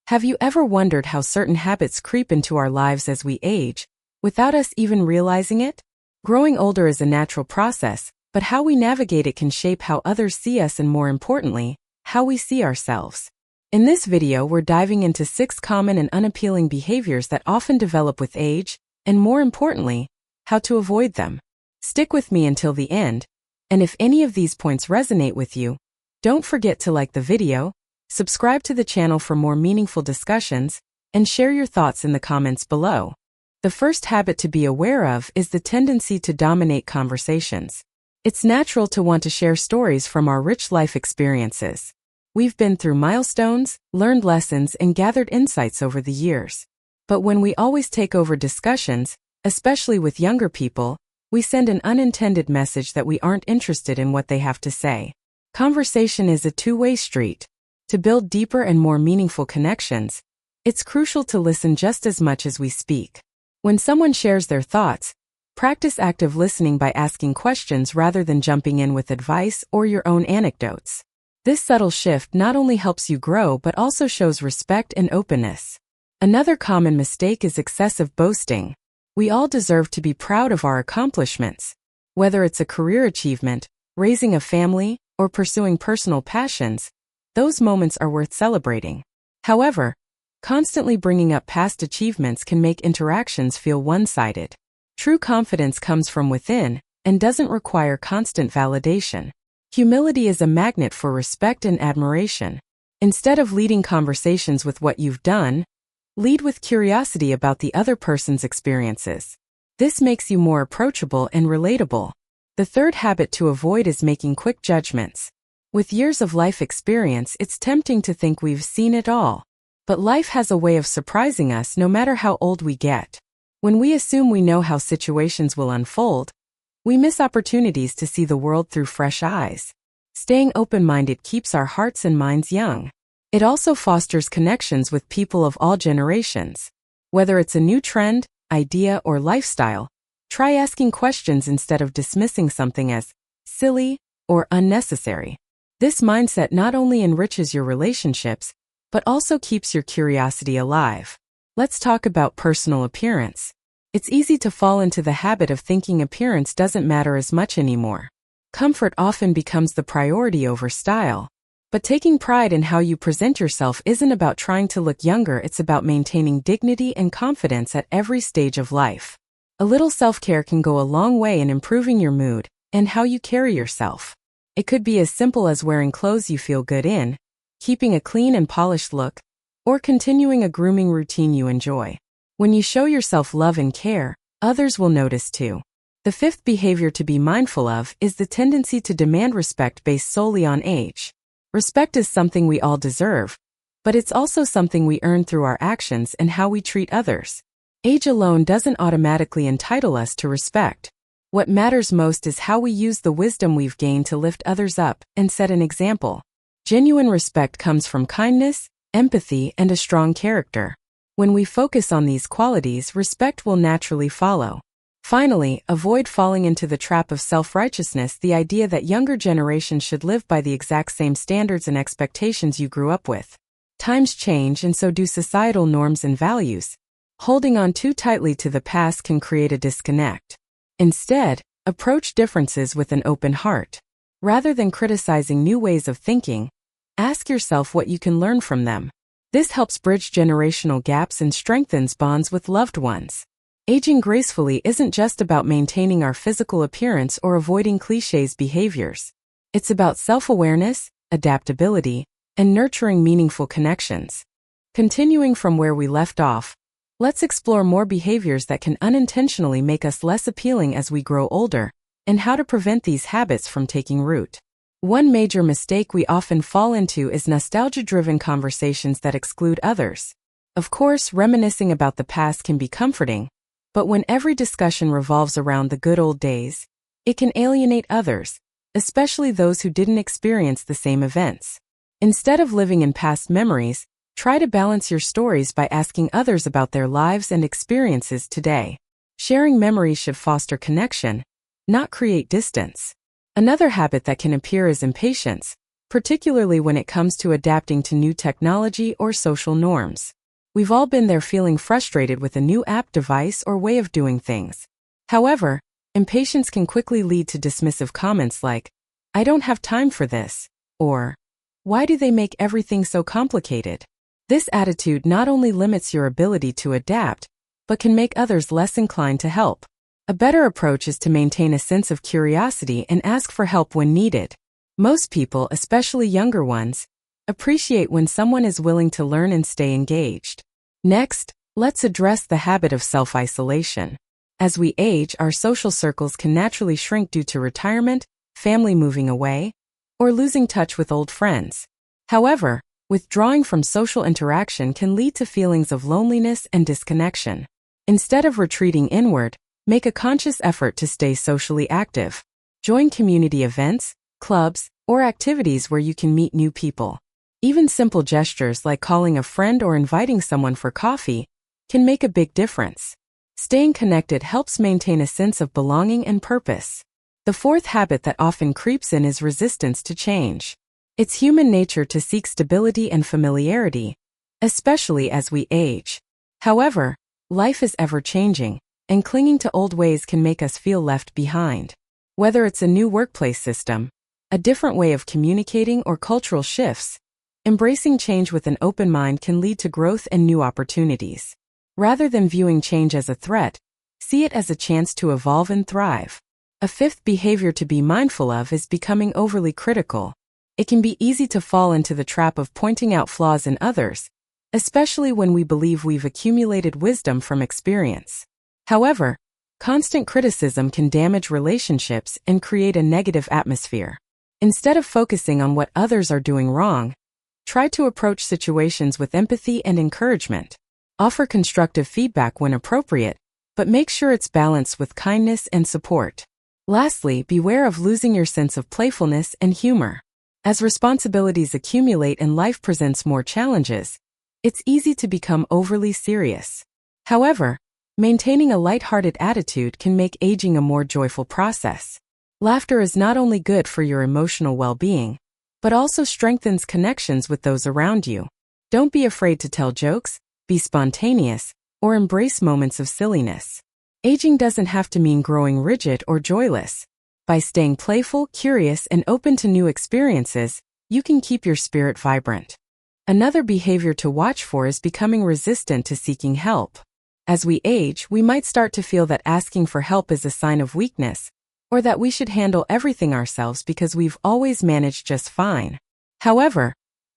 Have you ever wondered how certain habits creep into our lives as we age, without us even realizing it? Growing older is a natural process, but how we navigate it can shape how others see us and, more importantly, how we see ourselves. In this video, we're diving into 6 common and unappealing behaviors that often develop with age, and more importantly, how to avoid them. Stick with me until the end, and if any of these points resonate with you, don't forget to like the video, subscribe to the channel for more meaningful discussions, and share your thoughts in the comments below. The first habit to be aware of is the tendency to dominate conversations. It's natural to want to share stories from our rich life experiences. We've been through milestones, learned lessons, and gathered insights over the years. But when we always take over discussions, especially with younger people, we send an unintended message that we aren't interested in what they have to say. Conversation is a two-way street. To build deeper and more meaningful connections, it's crucial to listen just as much as we speak. When someone shares their thoughts, practice active listening by asking questions rather than jumping in with advice or your own anecdotes. This subtle shift not only helps you grow but also shows respect and openness. Another common mistake is excessive boasting. We all deserve to be proud of our accomplishments. Whether it's a career achievement, raising a family, or pursuing personal passions, those moments are worth celebrating. However, constantly bringing up past achievements can make interactions feel one-sided. True confidence comes from within and doesn't require constant validation. Humility is a magnet for respect and admiration. Instead of leading conversations with what you've done, lead with curiosity about the other person's experiences. This makes you more approachable and relatable. The third habit to avoid is making quick judgments. With years of life experience, it's tempting to think we've seen it all. But life has a way of surprising us no matter how old we get. When we assume we know how situations will unfold, we miss opportunities to see the world through fresh eyes. Staying open-minded keeps our hearts and minds young. It also fosters connections with people of all generations. Whether it's a new trend, idea, or lifestyle, try asking questions instead of dismissing something as silly or unnecessary. This mindset not only enriches your relationships, but also keeps your curiosity alive. Let's talk about personal appearance. It's easy to fall into the habit of thinking appearance doesn't matter as much anymore. Comfort often becomes the priority over style. But taking pride in how you present yourself isn't about trying to look younger, it's about maintaining dignity and confidence at every stage of life. A little self-care can go a long way in improving your mood and how you carry yourself. It could be as simple as wearing clothes you feel good in, keeping a clean and polished look, or continuing a grooming routine you enjoy. When you show yourself love and care, others will notice too. The fifth behavior to be mindful of is the tendency to demand respect based solely on age. Respect is something we all deserve, but it's also something we earn through our actions and how we treat others. Age alone doesn't automatically entitle us to respect. What matters most is how we use the wisdom we've gained to lift others up and set an example. Genuine respect comes from kindness, empathy, and a strong character. When we focus on these qualities, respect will naturally follow. Finally, avoid falling into the trap of self-righteousness, the idea that younger generations should live by the exact same standards and expectations you grew up with. Times change, and so do societal norms and values. Holding on too tightly to the past can create a disconnect. Instead, approach differences with an open heart. Rather than criticizing new ways of thinking, ask yourself what you can learn from them. This helps bridge generational gaps and strengthens bonds with loved ones. Aging gracefully isn't just about maintaining our physical appearance or avoiding cliché behaviors. It's about self-awareness, adaptability, and nurturing meaningful connections. Continuing from where we left off, let's explore more behaviors that can unintentionally make us less appealing as we grow older, and how to prevent these habits from taking root. One major mistake we often fall into is nostalgia-driven conversations that exclude others. Of course, reminiscing about the past can be comforting, but when every discussion revolves around the good old days, it can alienate others, especially those who didn't experience the same events. Instead of living in past memories, try to balance your stories by asking others about their lives and experiences today. Sharing memories should foster connection, not create distance. Another habit that can appear is impatience, particularly when it comes to adapting to new technology or social norms. We've all been there feeling frustrated with a new app, device, or way of doing things. However, impatience can quickly lead to dismissive comments like, "I don't have time for this," or, "Why do they make everything so complicated?" This attitude not only limits your ability to adapt, but can make others less inclined to help. A better approach is to maintain a sense of curiosity and ask for help when needed. Most people, especially younger ones, appreciate when someone is willing to learn and stay engaged. Next, let's address the habit of self-isolation. As we age, our social circles can naturally shrink due to retirement, family moving away, or losing touch with old friends. However, withdrawing from social interaction can lead to feelings of loneliness and disconnection. Instead of retreating inward, make a conscious effort to stay socially active. Join community events, clubs, or activities where you can meet new people. Even simple gestures like calling a friend or inviting someone for coffee can make a big difference. Staying connected helps maintain a sense of belonging and purpose. The fourth habit that often creeps in is resistance to change. It's human nature to seek stability and familiarity, especially as we age. However, life is ever-changing, and clinging to old ways can make us feel left behind. Whether it's a new workplace system, a different way of communicating, or cultural shifts, embracing change with an open mind can lead to growth and new opportunities. Rather than viewing change as a threat, see it as a chance to evolve and thrive. A fifth behavior to be mindful of is becoming overly critical. It can be easy to fall into the trap of pointing out flaws in others, especially when we believe we've accumulated wisdom from experience. However, constant criticism can damage relationships and create a negative atmosphere. Instead of focusing on what others are doing wrong, try to approach situations with empathy and encouragement. Offer constructive feedback when appropriate, but make sure it's balanced with kindness and support. Lastly, beware of losing your sense of playfulness and humor. As responsibilities accumulate and life presents more challenges, it's easy to become overly serious. However, maintaining a lighthearted attitude can make aging a more joyful process. Laughter is not only good for your emotional well-being, but also strengthens connections with those around you. Don't be afraid to tell jokes, be spontaneous, or embrace moments of silliness. Aging doesn't have to mean growing rigid or joyless. By staying playful, curious, and open to new experiences, you can keep your spirit vibrant. Another behavior to watch for is becoming resistant to seeking help. As we age, we might start to feel that asking for help is a sign of weakness, or that we should handle everything ourselves because we've always managed just fine. However,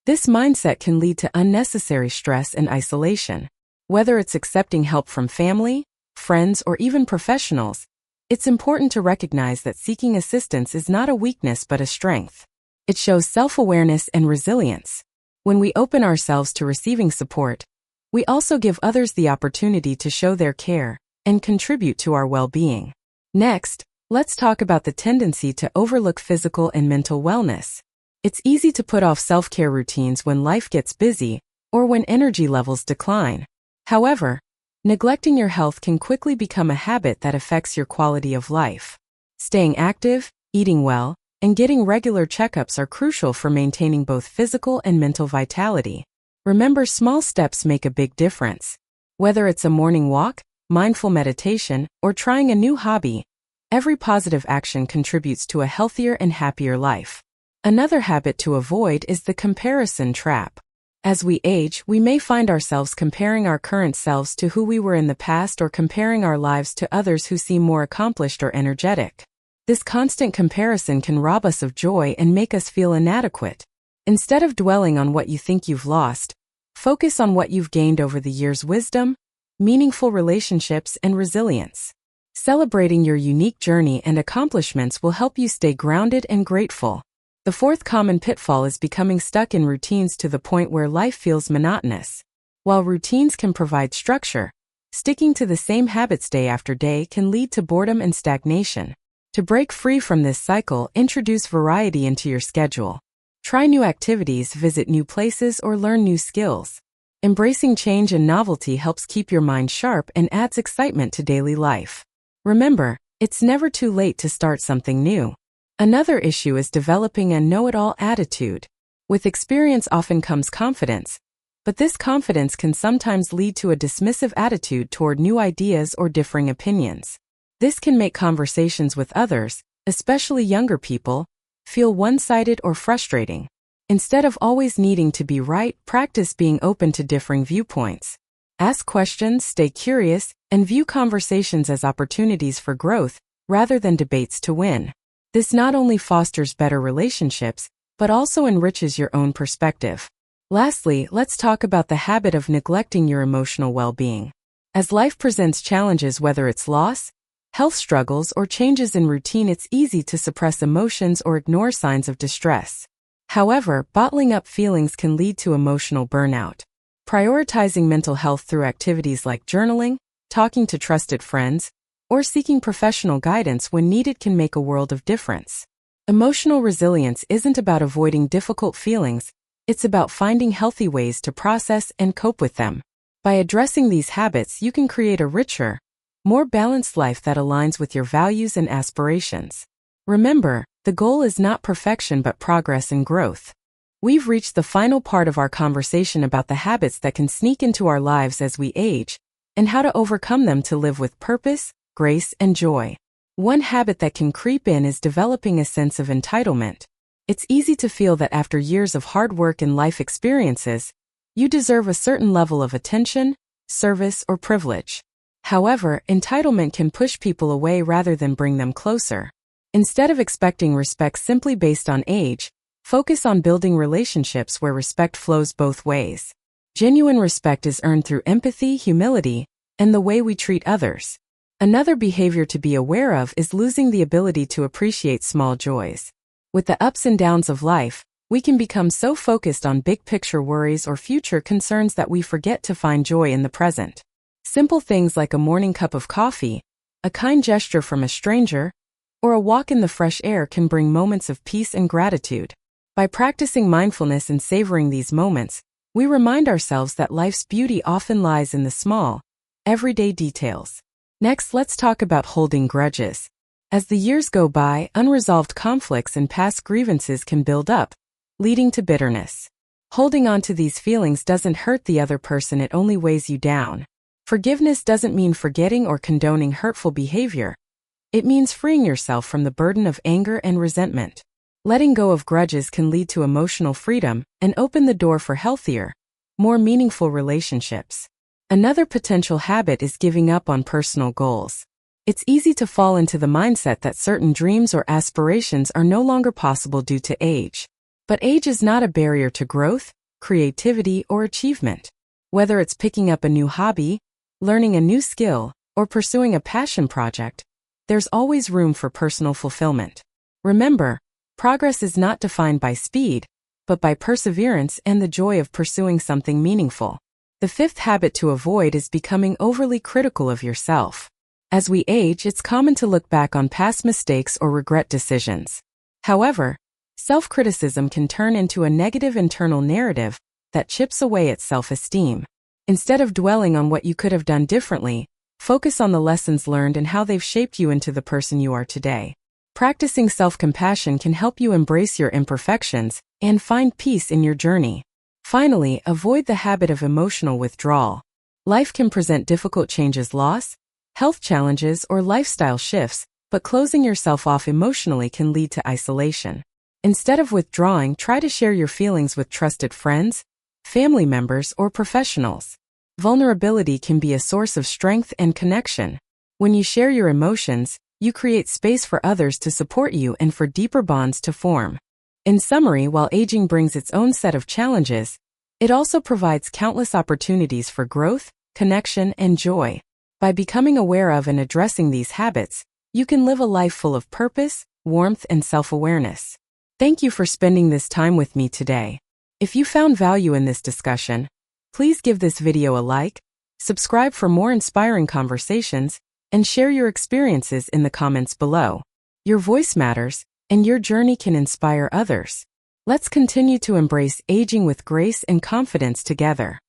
this mindset can lead to unnecessary stress and isolation. Whether it's accepting help from family, friends, or even professionals, it's important to recognize that seeking assistance is not a weakness but a strength. It shows self-awareness and resilience. When we open ourselves to receiving support, we also give others the opportunity to show their care and contribute to our well-being. Next, let's talk about the tendency to overlook physical and mental wellness. It's easy to put off self-care routines when life gets busy or when energy levels decline. However, neglecting your health can quickly become a habit that affects your quality of life. Staying active, eating well, and getting regular checkups are crucial for maintaining both physical and mental vitality. Remember, small steps make a big difference. Whether it's a morning walk, mindful meditation, or trying a new hobby, every positive action contributes to a healthier and happier life. Another habit to avoid is the comparison trap. As we age, we may find ourselves comparing our current selves to who we were in the past or comparing our lives to others who seem more accomplished or energetic. This constant comparison can rob us of joy and make us feel inadequate. Instead of dwelling on what you think you've lost, focus on what you've gained over the years: wisdom, meaningful relationships, and resilience. Celebrating your unique journey and accomplishments will help you stay grounded and grateful. The fourth common pitfall is becoming stuck in routines to the point where life feels monotonous. While routines can provide structure, sticking to the same habits day after day can lead to boredom and stagnation. To break free from this cycle, introduce variety into your schedule. Try new activities, visit new places, or learn new skills. Embracing change and novelty helps keep your mind sharp and adds excitement to daily life. Remember, it's never too late to start something new. Another issue is developing a know-it-all attitude. With experience often comes confidence, but this confidence can sometimes lead to a dismissive attitude toward new ideas or differing opinions. This can make conversations with others, especially younger people, feel one-sided or frustrating. Instead of always needing to be right, practice being open to differing viewpoints. Ask questions, stay curious, and view conversations as opportunities for growth rather than debates to win. This not only fosters better relationships, but also enriches your own perspective. Lastly, let's talk about the habit of neglecting your emotional well-being. As life presents challenges, whether it's loss, health struggles, or changes in routine, it's easy to suppress emotions or ignore signs of distress. However, bottling up feelings can lead to emotional burnout. Prioritizing mental health through activities like journaling, talking to trusted friends, or seeking professional guidance when needed can make a world of difference. Emotional resilience isn't about avoiding difficult feelings, it's about finding healthy ways to process and cope with them. By addressing these habits, you can create a richer, more balanced life that aligns with your values and aspirations. Remember, the goal is not perfection but progress and growth. We've reached the final part of our conversation about the habits that can sneak into our lives as we age, and how to overcome them to live with purpose, grace, and joy. One habit that can creep in is developing a sense of entitlement. It's easy to feel that after years of hard work and life experiences, you deserve a certain level of attention, service, or privilege. However, entitlement can push people away rather than bring them closer. Instead of expecting respect simply based on age, focus on building relationships where respect flows both ways. Genuine respect is earned through empathy, humility, and the way we treat others. Another behavior to be aware of is losing the ability to appreciate small joys. With the ups and downs of life, we can become so focused on big-picture worries or future concerns that we forget to find joy in the present. Simple things like a morning cup of coffee, a kind gesture from a stranger, or a walk in the fresh air can bring moments of peace and gratitude. By practicing mindfulness and savoring these moments, we remind ourselves that life's beauty often lies in the small, everyday details. Next, let's talk about holding grudges. As the years go by, unresolved conflicts and past grievances can build up, leading to bitterness. Holding on to these feelings doesn't hurt the other person, it only weighs you down. Forgiveness doesn't mean forgetting or condoning hurtful behavior. It means freeing yourself from the burden of anger and resentment. Letting go of grudges can lead to emotional freedom and open the door for healthier, more meaningful relationships. Another potential habit is giving up on personal goals. It's easy to fall into the mindset that certain dreams or aspirations are no longer possible due to age. But age is not a barrier to growth, creativity, or achievement. Whether it's picking up a new hobby, learning a new skill, or pursuing a passion project, there's always room for personal fulfillment. Remember, progress is not defined by speed, but by perseverance and the joy of pursuing something meaningful. The fifth habit to avoid is becoming overly critical of yourself. As we age, it's common to look back on past mistakes or regret decisions. However, self-criticism can turn into a negative internal narrative that chips away at self-esteem. Instead of dwelling on what you could have done differently, focus on the lessons learned and how they've shaped you into the person you are today. Practicing self-compassion can help you embrace your imperfections and find peace in your journey. Finally, avoid the habit of emotional withdrawal. Life can present difficult changes, loss, health challenges, or lifestyle shifts, but closing yourself off emotionally can lead to isolation. Instead of withdrawing, try to share your feelings with trusted friends, family members, or professionals. Vulnerability can be a source of strength and connection. When you share your emotions, you create space for others to support you and for deeper bonds to form. In summary, while aging brings its own set of challenges, it also provides countless opportunities for growth, connection, and joy. By becoming aware of and addressing these habits, you can live a life full of purpose, warmth, and self-awareness. Thank you for spending this time with me today. If you found value in this discussion, please give this video a like, subscribe for more inspiring conversations, and share your experiences in the comments below. Your voice matters, and your journey can inspire others. Let's continue to embrace aging with grace and confidence together.